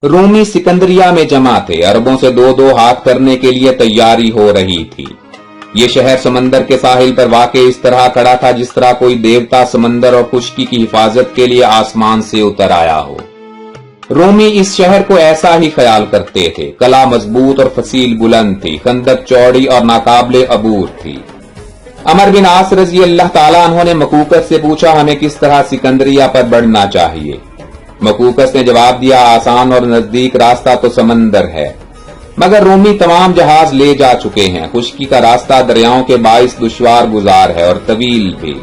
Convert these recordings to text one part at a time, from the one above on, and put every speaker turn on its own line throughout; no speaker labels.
रोमी सिकंदरिया में जमा थे। अरबों से दो दो हाथ करने के लिए तैयारी हो रही थी। ये शहर समंदर के साहिल पर वाक़ इस तरह खड़ा था जिस तरह कोई देवता समंदर और खुश्की की हिफाजत के लिए आसमान से उतर आया हो। रोमी इस शहर को ऐसा ही ख्याल करते थे। कला मजबूत और फसील बुलंद थी, खंदक चौड़ी और नाकाबिले अबूर थी। अमर बिन आस रजी अल्लाह ताला अन्हु ने मकूकस से पूछा, हमें किस तरह सिकंदरिया पर बढ़ना चाहिए? मकूकस ने जवाब दिया, आसान और नजदीक रास्ता तो समंदर है, मगर रोमी तमाम जहाज ले जा चुके हैं। खुश्की का रास्ता दरियाओं के बाइस दुश्वार गुजार है और तवील भी।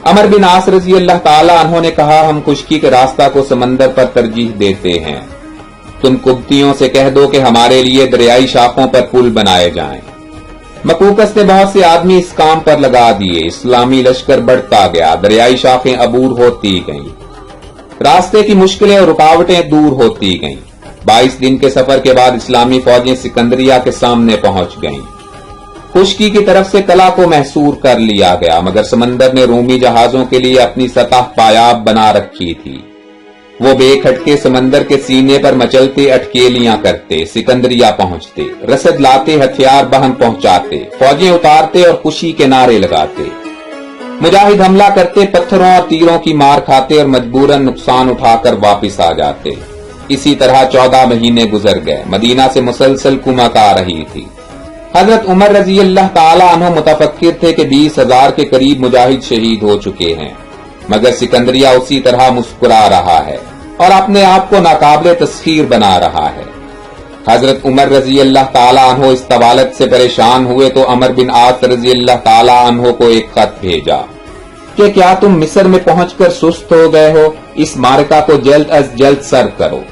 अमर बिन आस रजी अल्लाह ताला अन्हु ने कहा, हम खुश्की के रास्ता को समंदर पर तरजीह देते हैं। तुम कुब्तियों से कह दो कि हमारे लिए दरियाई शाखों पर पुल बनाए जाएं। मकूकस ने बहुत से आदमी इस काम पर लगा दिए। इस्लामी लश्कर बढ़ता गया, दरियाई शाखें अबूर होती गईं, रास्ते की मुश्किलें और रुकावटें दूर होती गईं। 22 दिन के सफर के बाद इस्लामी फौजें सिकंदरिया के सामने पहुंच गईं। खुश्की की तरफ से कला को महसूर कर लिया गया, मगर समंदर ने रोमी जहाजों के लिए अपनी सतह पायाब बना रखी थी। वो बेखटके समंदर के सीने पर मचलते अटकेलियां करते, सिकंदरिया पहुंचते, रसद लाते, हथियार बहन पहुंचाते, फौजें उतारते और खुशी के नारे लगाते। मुजाहिद हमला करते, पत्थरों और तीरों की मार खाते और मजबूरन नुकसान उठाकर वापिस आ जाते। इसी तरह 14 महीने गुजर गए। मदीना से मुसलसल कुमक आ रही थी। हजरत उमर रजी अल्लाह ताला अन्हु मुतफक्किर थे कि 20,000 के करीब मुजाहिद शहीद हो चुके हैं, मगर सिकंदरिया उसी तरह मुस्कुरा रहा है और अपने आप को नाकाबिले तस्खीर बना रहा है। हजरत उमर रजी अल्लाह ताला अन्हु इस तवालत से परेशान हुए तो अमर बिन आस रजी अल्लाह ताला अन्हु को एक खत भेजा कि क्या तुम मिस्र में पहुंचकर सुस्त हो गए हो? इस मारका को जल्द अज जल्द सर करो।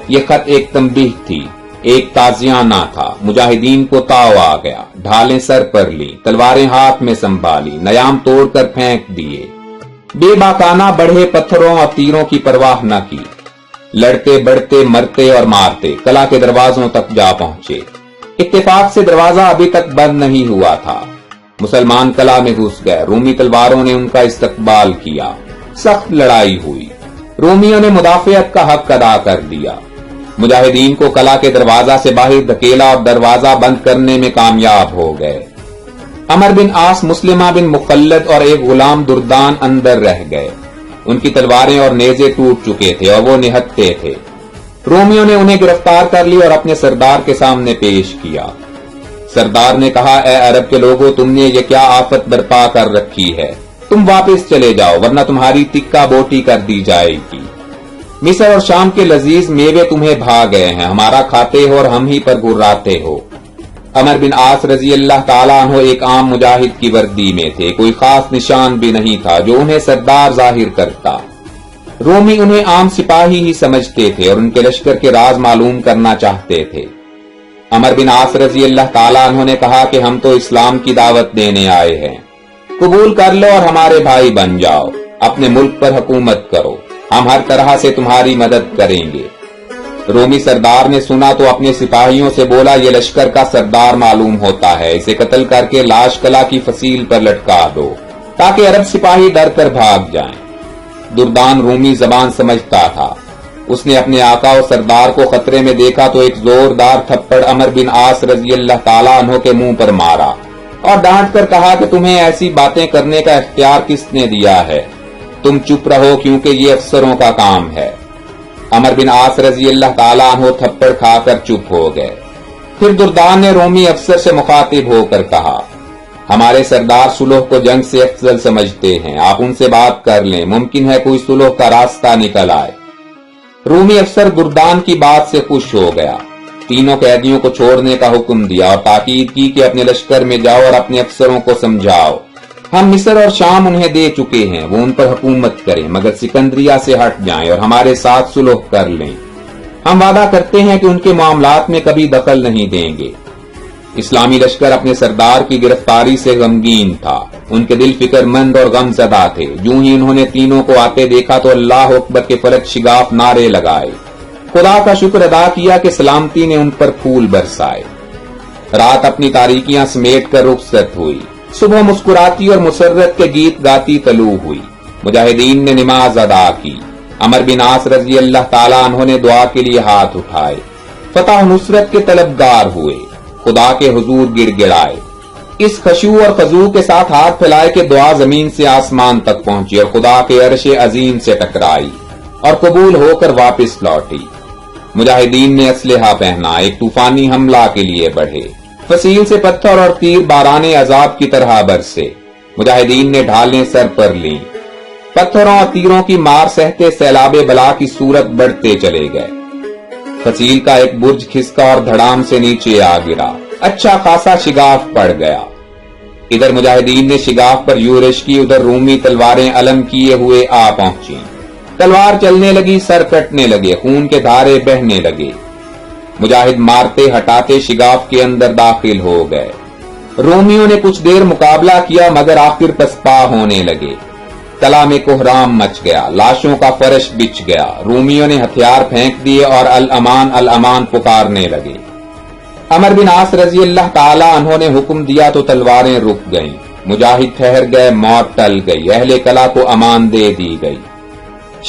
ये खत एक तंबीह थी, एक ताजियाना था। मुजाहिदीन को ताव आ गया, ढालें सर पर ली, तलवारें हाथ में संभाली, नयाम तोड़कर फेंक दिए। बेबाकाना बढ़े पत्थरों और तीरों की परवाह न की, लड़ते बढ़ते मरते और मारते कला के दरवाजों तक जा पहुंचे। इत्तेफाक से दरवाजा अभी तक बंद नहीं हुआ था। मुसलमान कला में घुस गए। रोमी तलवारों ने उनका इस्तकबाल किया। सख्त लड़ाई हुई। रोमियों ने मुदाफियत का हक अदा कर दिया। मुजाहिदीन को कला के दरवाजा से बाहर धकेला और दरवाजा बंद करने में कामयाब हो गए। अमर बिन आस, मुस्लिमा बिन मुखल्लद और एक गुलाम दुर्दान अंदर रह गए। उनकी तलवारें और नेज़े टूट चुके थे और वो निहत्ते थे। रोमियों ने उन्हें गिरफ्तार कर लिया और अपने सरदार के सामने पेश किया। सरदार ने कहा, ए अरब के लोगों, तुमने ये क्या आफत बर्पा कर रखी है? तुम वापस चले जाओ, वरना तुम्हारी तिक्का बोटी कर दी जाएगी। मिस्र और शाम के लजीज मेवे तुम्हें भा गए हैं, हमारा खाते हो और हम ही पर गुर्राते हो। अमर बिन आस रजी अल्लाह ताला अन्हु एक आम मुजाहिद की वर्दी में थे। कोई खास निशान भी नहीं था जो उन्हें सरदार जाहिर करता। रोमी उन्हें आम सिपाही ही समझते थे और उनके लश्कर के राज मालूम करना चाहते थे। अमर बिन आस रजी अल्लाह ताला अन्हु ने कहा कि हम तो इस्लाम की दावत देने आए हैं, कबूल कर लो और हमारे भाई बन जाओ। अपने मुल्क पर हुकूमत करो, हम हर तरह से तुम्हारी मदद करेंगे। रोमी सरदार ने सुना तो अपने सिपाहियों से बोला, ये लश्कर का सरदार मालूम होता है, इसे कत्ल करके लाश कला की फसील पर लटका दो ताकि अरब सिपाही डर कर भाग जाएं। दुर्दान रोमी जबान समझता था। उसने अपने आका और सरदार को खतरे में देखा तो एक जोरदार थप्पड़ अमर बिन आस रजी अल्लाह ताला अन्हु के मुंह पर मारा और डांट कर कहा कि तुम्हें ऐसी बातें करने का इख्तियार किसने दिया है? तुम चुप रहो, क्योंकि ये अफसरों का काम है। अमर बिन आस रजी अल्लाह ताला अन्हु थप्पड़ खाकर चुप हो गए। फिर दुर्दान ने रोमी अफसर से मुखातिब होकर कहा, हमारे सरदार सुलह को जंग से अफजल समझते हैं, आप उनसे बात कर लें, मुमकिन है कोई सुलह का रास्ता निकल आए। रोमी अफसर दुर्दान की बात से खुश हो गया। तीनों कैदियों को छोड़ने का हुक्म दिया और ताकीद की कि अपने लश्कर में जाओ और अपने अफसरों को समझाओ, हम मिस्र और शाम उन्हें दे चुके हैं, वो उन पर हुकूमत करें, मगर सिकंदरिया से हट जाएं और हमारे साथ सुलह कर लें। हम वादा करते हैं कि उनके मामलात में कभी दखल नहीं देंगे। इस्लामी लश्कर अपने सरदार की गिरफ्तारी से गमगीन था। उनके दिल फिक्रमंद और गमजदा थे। यूं ही उन्होंने तीनों को आते देखा तो अल्लाह अकबर के फलक शिगाफ नारे लगाए, खुदा का शुक्र अदा किया कि सलामती ने उन पर फूल बरसाए। रात अपनी तारीकियां समेट कर रुखसत हुई। सुबह मुस्कुराती और मुसर्रत के गीत गाती तलू हुई। मुजाहिदीन ने नमाज अदा की। عمر بن عاص رضی اللہ تعالیٰ عنہ نے دعا کے لیے ہاتھ اٹھائے، فتح و نصرت کے طلبگار ہوئے، خدا کے حضور گڑ گڑائے، اس خشوع اور خضوع کے ساتھ ہاتھ پھیلائے کہ دعا زمین سے آسمان تک پہنچی اور خدا کے عرش عظیم سے ٹکرائی اور قبول ہو کر واپس لوٹی۔ مجاہدین نے اسلحہ پہنا، ایک طوفانی حملہ کے لیے بڑھے، فصیل سے پتھر اور تیر باران عذاب کی طرح برسے، مجاہدین نے ڈھالیں سر پر لیں، پتھروں اور تیروں کی مار سہتے سیلاب بلا کی صورت بڑھتے چلے گئے، فصیل کا ایک برج کھسکا اور دھڑام سے نیچے آ گرا، اچھا خاصا شگاف پڑ گیا۔ ادھر مجاہدین نے شگاف پر یورش کی، ادھر رومی تلواریں علم کیے ہوئے آ پہنچی، تلوار چلنے لگی، سر کٹنے لگے، خون کے دھارے بہنے لگے، مجاہد مارتے ہٹاتے شگاف کے اندر داخل ہو گئے۔ رومیوں نے کچھ دیر مقابلہ کیا مگر آخر پسپا ہونے لگے، کلا میں کوہرام مچ گیا، لاشوں کا فرش بچھ گیا، رومیوں نے ہتھیار پھینک دیے اور الامان الامان پکارنے لگے۔ عمر بن عاص رضی اللہ تعالی عنہ نے حکم دیا تو تلواریں رک گئیں، مجاہد ٹھہر گئے، موت ٹل گئی، اہل کلا کو امان دے دی گئی،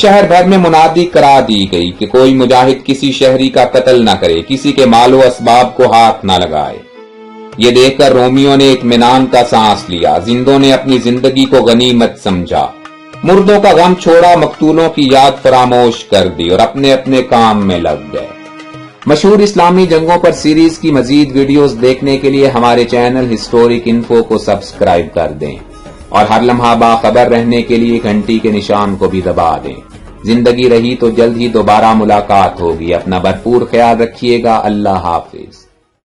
شہر بھر میں منادی کرا دی گئی کہ کوئی مجاہد کسی شہری کا قتل نہ کرے، کسی کے مال و اسباب کو ہاتھ نہ لگائے۔ یہ دیکھ کر رومیوں نے اطمینان کا سانس لیا، زندوں نے اپنی زندگی کو غنیمت سمجھا، مردوں کا غم چھوڑا، مقتولوں کی یاد فراموش کر دی اور اپنے اپنے کام میں لگ گئے۔ مشہور اسلامی جنگوں پر سیریز کی مزید ویڈیوز دیکھنے کے لیے ہمارے چینل ہسٹورک انفو کو سبسکرائب کر دیں اور ہر لمحہ باخبر رہنے کے لیے گھنٹی کے نشان کو بھی دبا دیں۔ زندگی رہی تو جلد ہی دوبارہ ملاقات ہوگی، اپنا بھرپور خیال رکھیے گا، اللہ حافظ۔